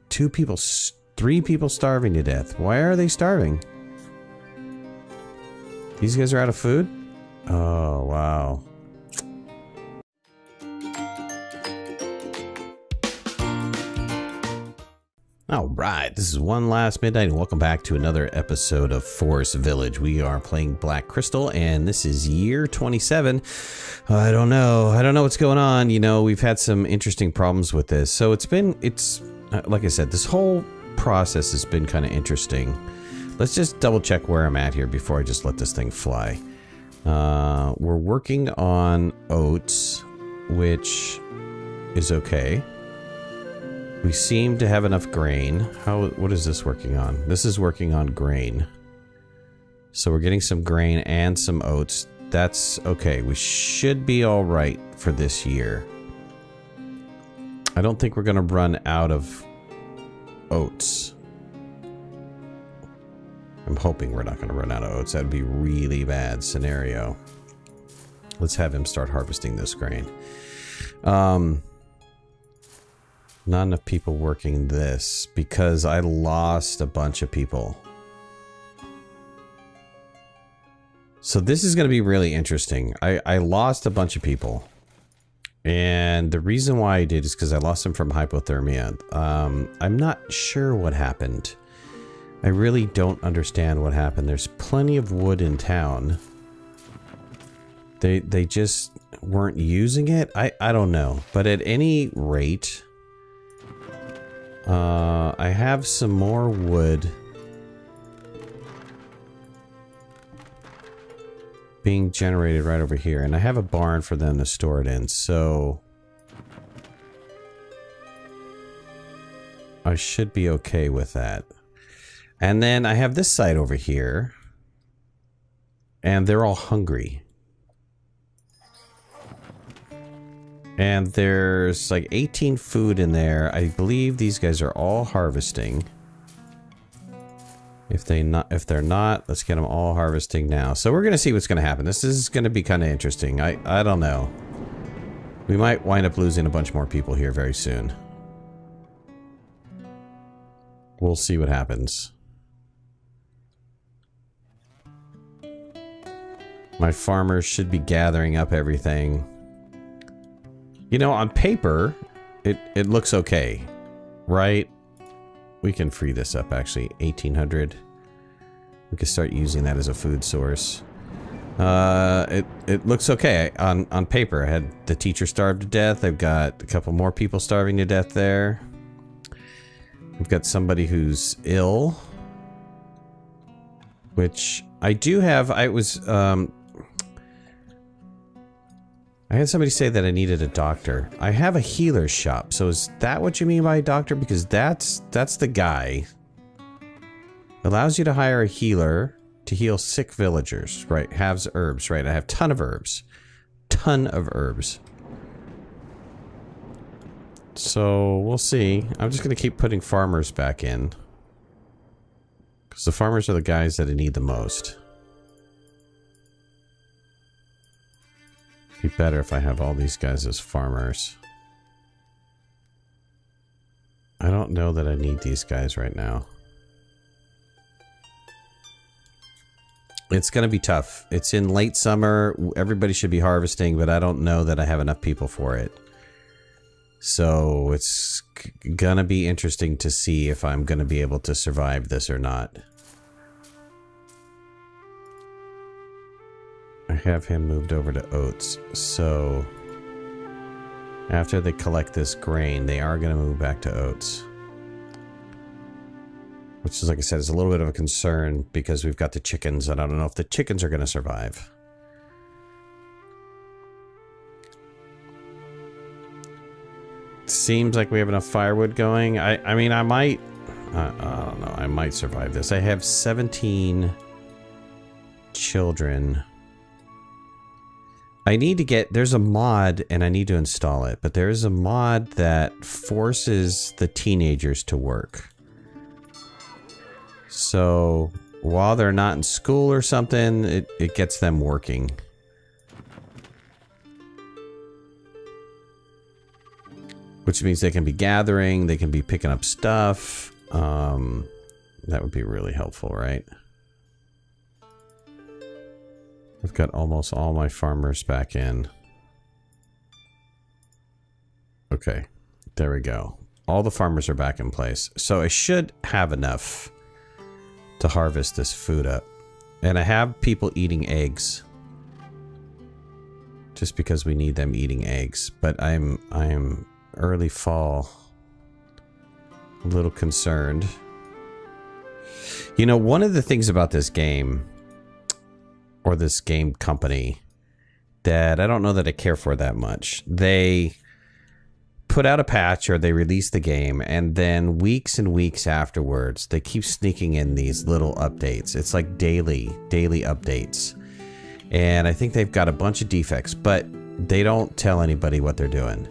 2 people, 3 people starving to death. Why are they starving? These guys are out of food? Oh, wow. Alright, this is One Last Midnight, and welcome back to another episode of Forest Village. We are playing Black Crystal, and this is year 27. I don't know what's going on. You know, we've had some interesting problems with this. So it's like I said, this whole process has been kind of interesting. Let's just double check where I'm at here before I just let this thing fly. We're working on oats, which is okay. We seem to have enough grain. What is this working on? This is working on grain. So we're getting some grain and some oats. That's okay. We should be all right for this year. I don't think we're going to run out of oats. I'm hoping we're not going to run out of oats. That'd be a really bad scenario. Let's have him start harvesting this grain. Not enough people working this because I lost a bunch of people. So this is going to be really interesting. I lost a bunch of people. And the reason why I did is because I lost them from hypothermia. I'm not sure what happened. I really don't understand what happened. There's plenty of wood in town. They just weren't using it. I don't know. But at any rate, I have some more wood being generated right over here, and I have a barn for them to store it in, so I should be okay with that. And then I have this side over here, and they're all hungry. And there's like 18 food in there. I believe these guys are all harvesting. If they're not, let's get them all harvesting now. So we're gonna see what's gonna happen. This is gonna be kind of interesting. I don't know. We might wind up losing a bunch more people here very soon. We'll see what happens. My farmers should be gathering up everything. You know, on paper, it looks okay, right? We can free this up, actually. 1,800. We could start using that as a food source. It looks okay on paper. I had the teacher starved to death. I've got a couple more people starving to death there. We've got somebody who's ill. Which I do have. I had somebody say that I needed a doctor. I have a healer's shop, so is that what you mean by a doctor? Because that's the guy. Allows you to hire a healer to heal sick villagers, right? Has herbs, right? I have ton of herbs. Ton of herbs. So, we'll see. I'm just going to keep putting farmers back in. Because the farmers are the guys that I need the most. Be better if I have all these guys as farmers. I don't know that I need these guys right now. It's gonna be tough. It's in late summer. Everybody should be harvesting, but I don't know that I have enough people for it. So it's gonna be interesting to see if I'm gonna be able to survive this or not. I have him moved over to oats, so after they collect this grain, they are going to move back to oats. Which is, like I said, is a little bit of a concern because we've got the chickens, and I don't know if the chickens are going to survive. Seems like we have enough firewood going. I mean, I might... I don't know. I might survive this. I have 17 children. I need to get... There's a mod, and I need to install it. But there is a mod that forces the teenagers to work. So, while they're not in school or something, it gets them working. which means they can be gathering, they can be picking up stuff. That would be really helpful, right? I've got almost all my farmers back in. Okay, there we go. All the farmers are back in place. So I should have enough to harvest this food up. And I have people eating eggs. Just because we need them eating eggs. But I'm early fall. A little concerned. You know, one of the things about this game, or this game company, that I don't know that I care for that much. They put out a patch, or they release the game, and then weeks and weeks afterwards, they keep sneaking in these little updates. It's like daily updates. And I think they've got a bunch of defects, but they don't tell anybody what they're doing.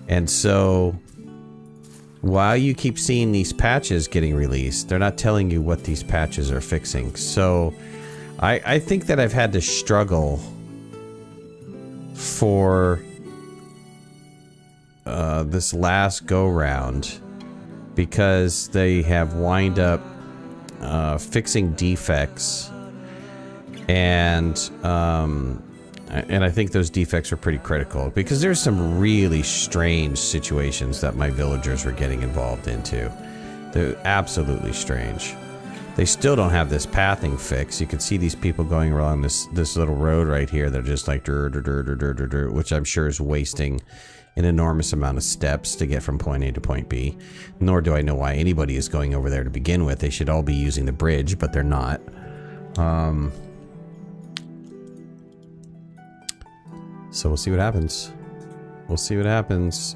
And so while you keep seeing these patches getting released, they're not telling you what these patches are fixing. So I think that I've had to struggle for this last go round because they have wind up fixing defects, and I think those defects are pretty critical because there's some really strange situations that my villagers were getting involved into. They're absolutely strange. They still don't have this pathing fix. You can see these people going along this little road right here. They're just like which I'm sure is wasting an enormous amount of steps to get from point A to point B. Nor do I know why anybody is going over there to begin with. They should all be using the bridge, but they're not. So we'll see what happens. We'll see what happens.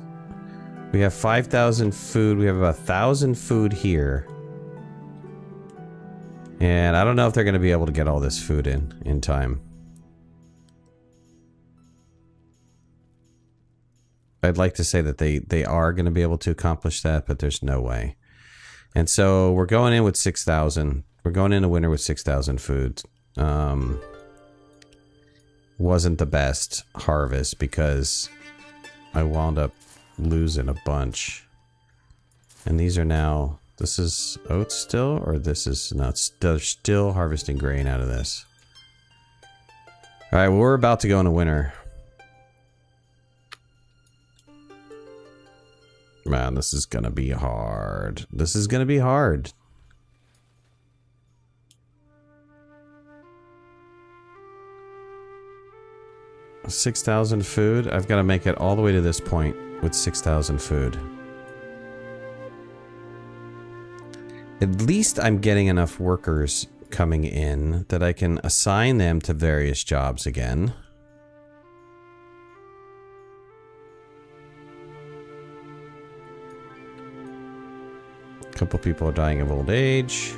We have 5,000 food. We have about 1,000 food here. And I don't know if they're going to be able to get all this food in time. I'd like to say that they are going to be able to accomplish that, but there's no way. And so we're going in with 6,000. We're going into winter with 6,000 food. Wasn't the best harvest because I wound up losing a bunch. And these are now... This is oats still, or this is... No, they're still harvesting grain out of this. Alright, well, we're about to go into winter. Man, this is gonna be hard. This is gonna be hard. $6,000 food. I've got to make it all the way to this point with 6,000 food. At least I'm getting enough workers coming in that I can assign them to various jobs again. A couple people are dying of old age.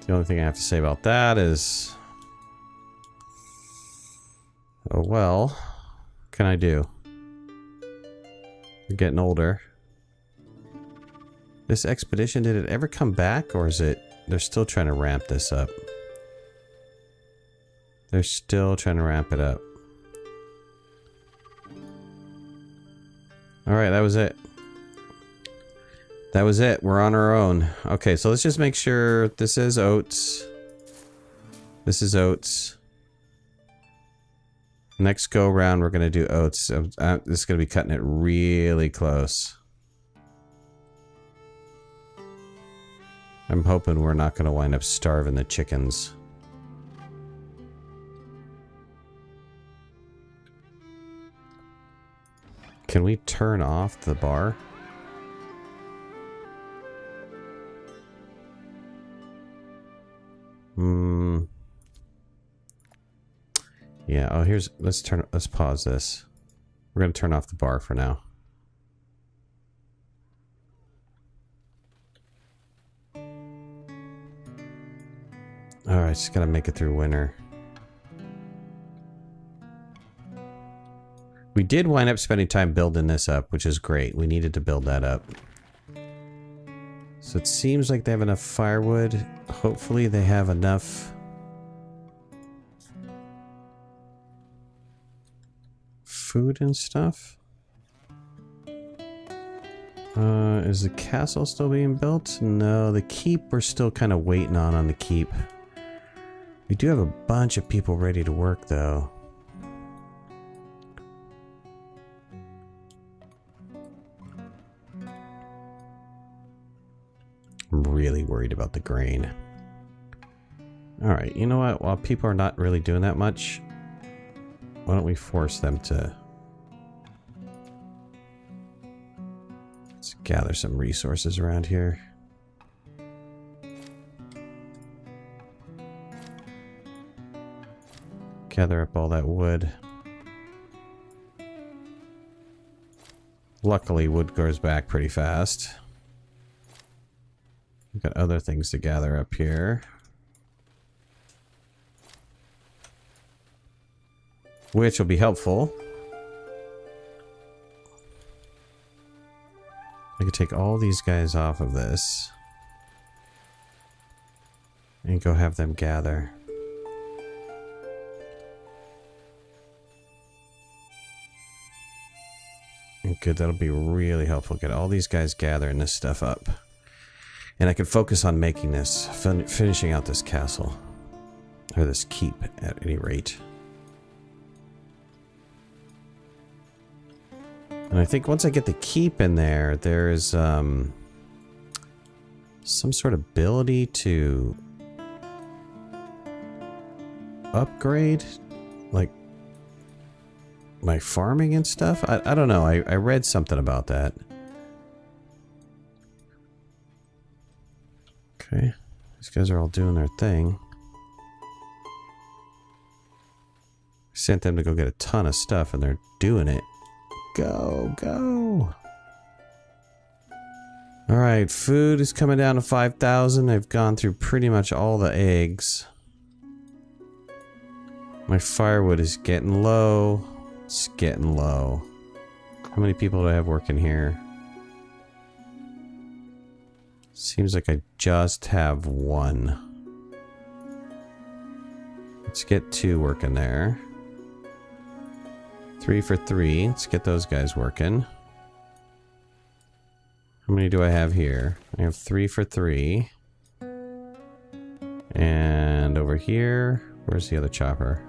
The only thing I have to say about that is... Oh well, what can I do? You're getting older. This expedition, did it ever come back, or is it... They're still trying to ramp this up. They're still trying to ramp it up. Alright, that was it. That was it. We're on our own. Okay, so let's just make sure this is oats. This is oats. Next go round, we're going to do oats. This is going to be cutting it really close. I'm hoping we're not going to wind up starving the chickens. Can we turn off the bar? Yeah, oh here's, let's pause this. We're gonna turn off the bar for now. Alright, just gotta make it through winter. We did wind up spending time building this up, which is great. We needed to build that up. So it seems like they have enough firewood. Hopefully they have enough food and stuff. Is the castle still being built? No, the keep we're still kind of waiting on the keep. We do have a bunch of people ready to work though. I'm really worried about the grain. Alright, you know what? While people are not really doing that much, why don't we force them to... Let's gather some resources around here. Gather up all that wood. Luckily, wood goes back pretty fast. We've got other things to gather up here. Which will be helpful. I could take all these guys off of this. And go have them gather. Good, that'll be really helpful. Get all these guys gathering this stuff up. And I can focus on making this, finishing out this castle. Or this keep, at any rate. And I think once I get the keep in there, there's some sort of ability to upgrade, like, my farming and stuff. I don't know. I read something about that. Okay. These guys are all doing their thing. I sent them to go get a ton of stuff and they're doing it. Go, go. Alright, food is coming down to 5,000. I've gone through pretty much all the eggs. My firewood is getting low. It's getting low. How many people do I have working here? Seems like I just have one. Let's get 2 working there. 3 for 3. Let's get those guys working. How many do I have here? I have 3 for 3. And over here, where's the other chopper?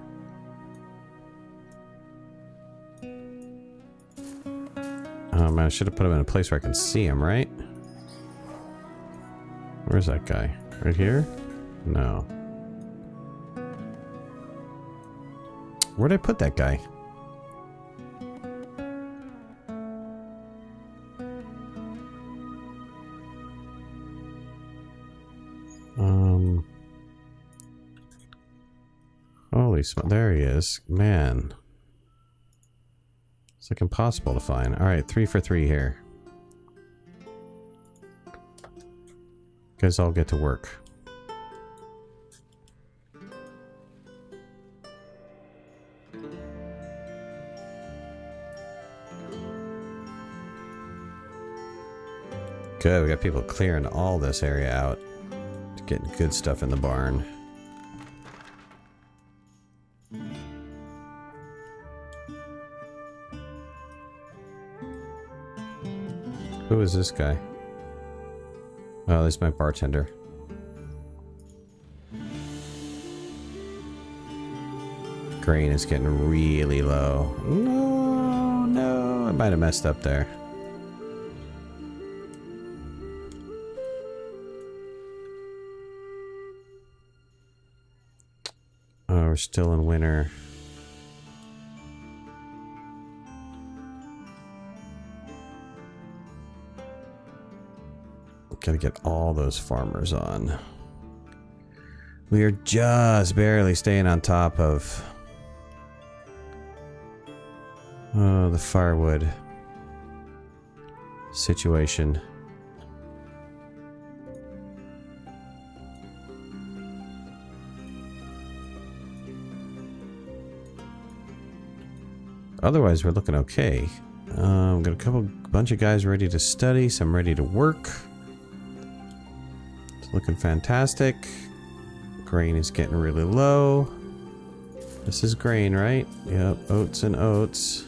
Oh man, I should have put him in a place where I can see him, right? Where's that guy? Right here? No. Where'd I put that guy? Holy smokes, there he is. Man. It's like impossible to find. Alright, 3 for 3 here. You guys all get to work. Good, we got people clearing all this area out. Getting good stuff in the barn. Who is this guy? Oh, this is my bartender. Grain is getting really low. No, I might have messed up there. Oh, we're still in winter. Gotta get all those farmers on. We are just barely staying on top of the firewood situation. Otherwise, we're looking okay. Got a bunch of guys ready to study, some ready to work. It's looking fantastic. Grain is getting really low. This is grain, right? Yep, oats and oats.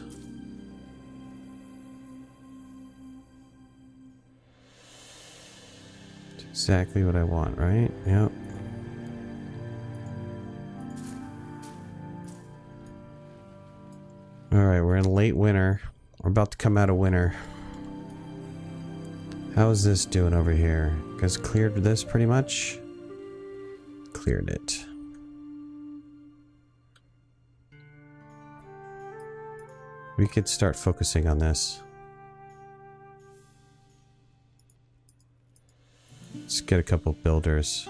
Exactly what I want, right? Yep. Alright, we're in late winter. We're about to come out of winter. How is this doing over here? You guys cleared this pretty much? Cleared it. We could start focusing on this. Let's get a couple builders.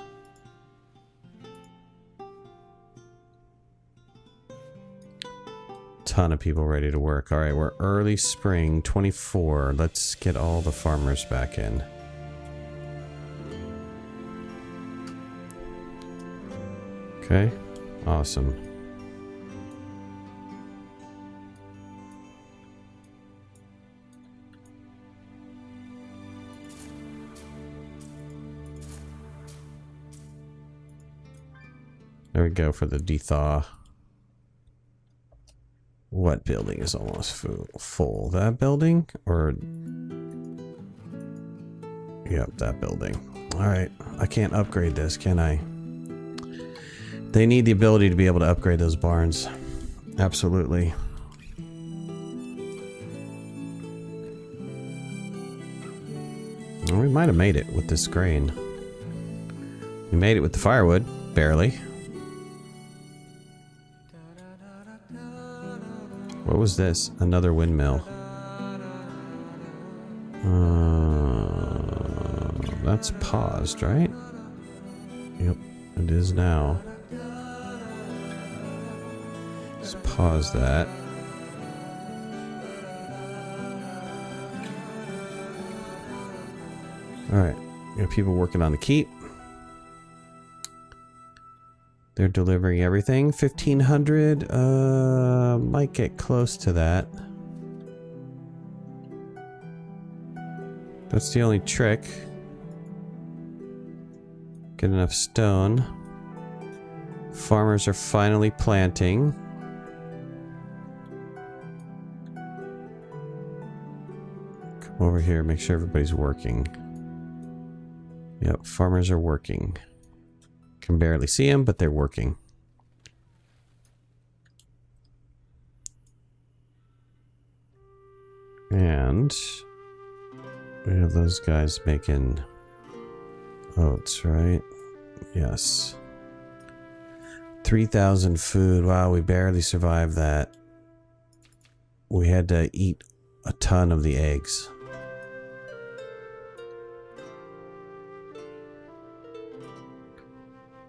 Ton of people ready to work. Alright, we're early spring 24. Let's get all the farmers back in. Okay, awesome. There we go for the dethaw. What building is almost full? That building? Or... Yep, that building. Alright, I can't upgrade this, can I? They need the ability to be able to upgrade those barns. Absolutely. Well, we might have made it with this grain. We made it with the firewood, barely. What was this? Another windmill. That's paused, right? Yep, it is now. Let's pause that. Alright, we got people working on the keep. They're delivering everything. 1,500, might get close to that. That's the only trick. Get enough stone. Farmers are finally planting. Come over here, make sure everybody's working. Yep, farmers are working. Can barely see them, but they're working. And we have those guys making oats, right? Yes. 3,000 food. Wow, we barely survived that. We had to eat a ton of the eggs.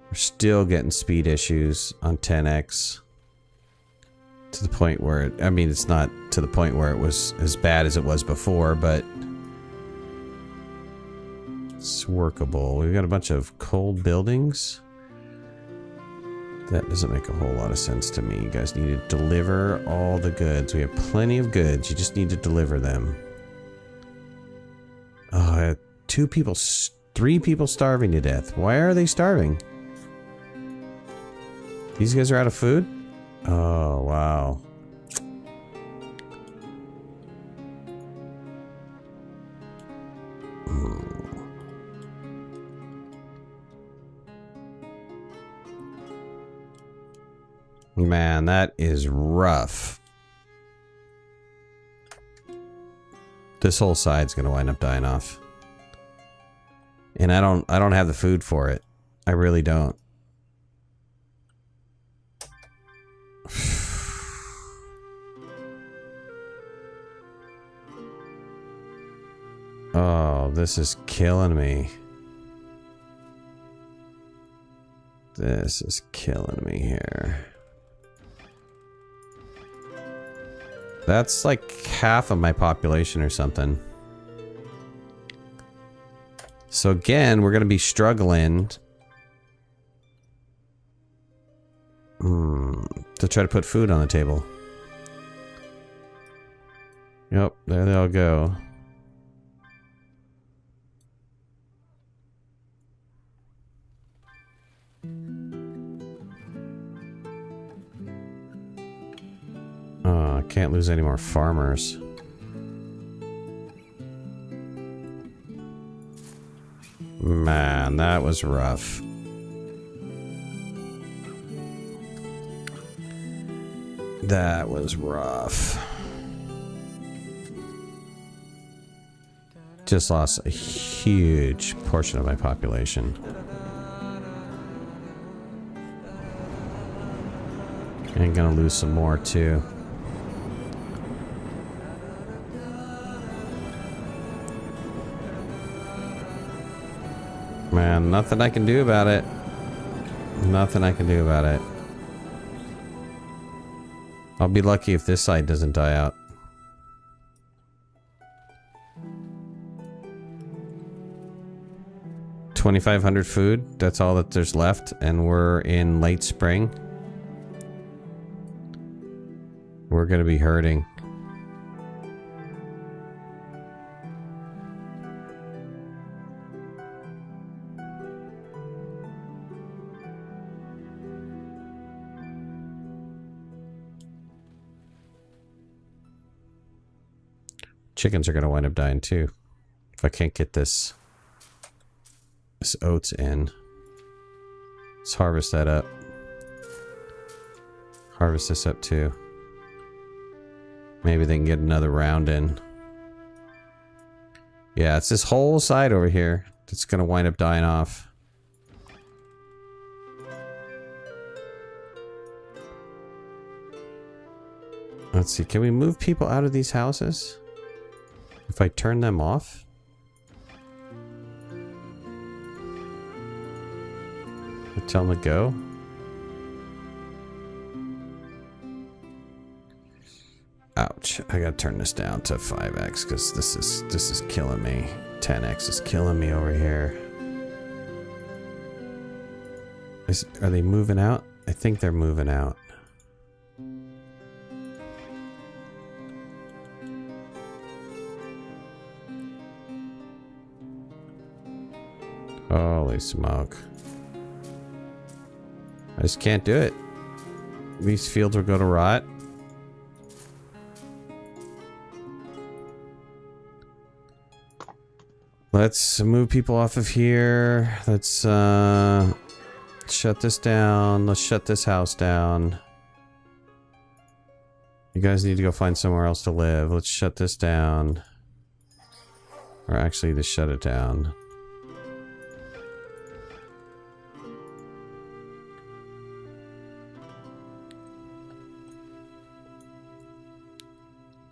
We're still getting speed issues on 10x. To the point where, I mean, it's not to the point where it was as bad as it was before, but it's workable. We've got a bunch of cold buildings. That doesn't make a whole lot of sense to me. You guys need to deliver all the goods. We have plenty of goods. You just need to deliver them. Oh, I had 3 people starving to death. Why are they starving? These guys are out of food? Oh, wow. Man, that is rough. This whole side's gonna wind up dying off. And I don't have the food for it. I really don't. Oh, this is killing me. This is killing me here. That's like half of my population or something. So again, we're going to be struggling to try to put food on the table. Yep, there they all go. I can't lose any more farmers. Man, that was rough. That was rough. Just lost a huge portion of my population. And gonna lose some more too. Man, nothing I can do about it. Nothing I can do about it. I'll be lucky if this side doesn't die out. $2,500 food. That's all that there's left, and we're in late spring. We're gonna be hurting. Chickens are gonna wind up dying too if I can't get this oats in. Let's harvest that up. Harvest this up too. Maybe they can get another round in. Yeah, it's this whole side over here that's gonna wind up dying off. Let's see, can we move people out of these houses? If I turn them off? I tell them to go? Ouch, I gotta turn this down to 5x because this is killing me. 10x is killing me over here. Are they moving out? I think they're moving out. Holy smoke. I just can't do it. These fields will go to rot. Let's move people off of here. Let's shut this down. Let's shut this house down. You guys need to go find somewhere else to live. Let's shut this down. Or actually, just shut it down.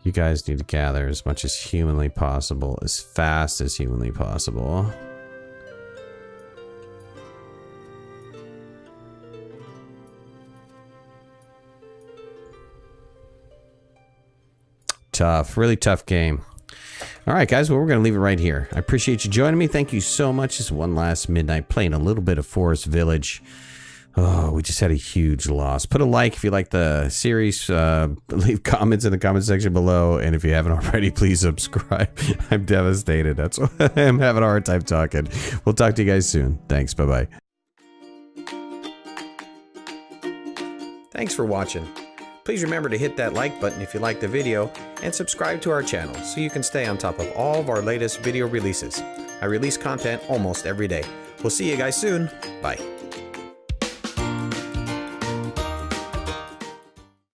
You guys need to gather as much as humanly possible, as fast as humanly possible. Tough, really tough game. All right, guys, well, we're going to leave it right here. I appreciate you joining me. Thank you so much. This is One Last Midnight, playing a little bit of Forest Village. Oh, we just had a huge loss. Put a like if you like the series. Leave comments in the comment section below. And if you haven't already, please subscribe. I'm devastated. That's why I'm having a hard time talking. We'll talk to you guys soon. Thanks. Bye-bye. Thanks for watching. Please remember to hit that like button if you like the video and subscribe to our channel so you can stay on top of all of our latest video releases. I release content almost every day. We'll see you guys soon. Bye.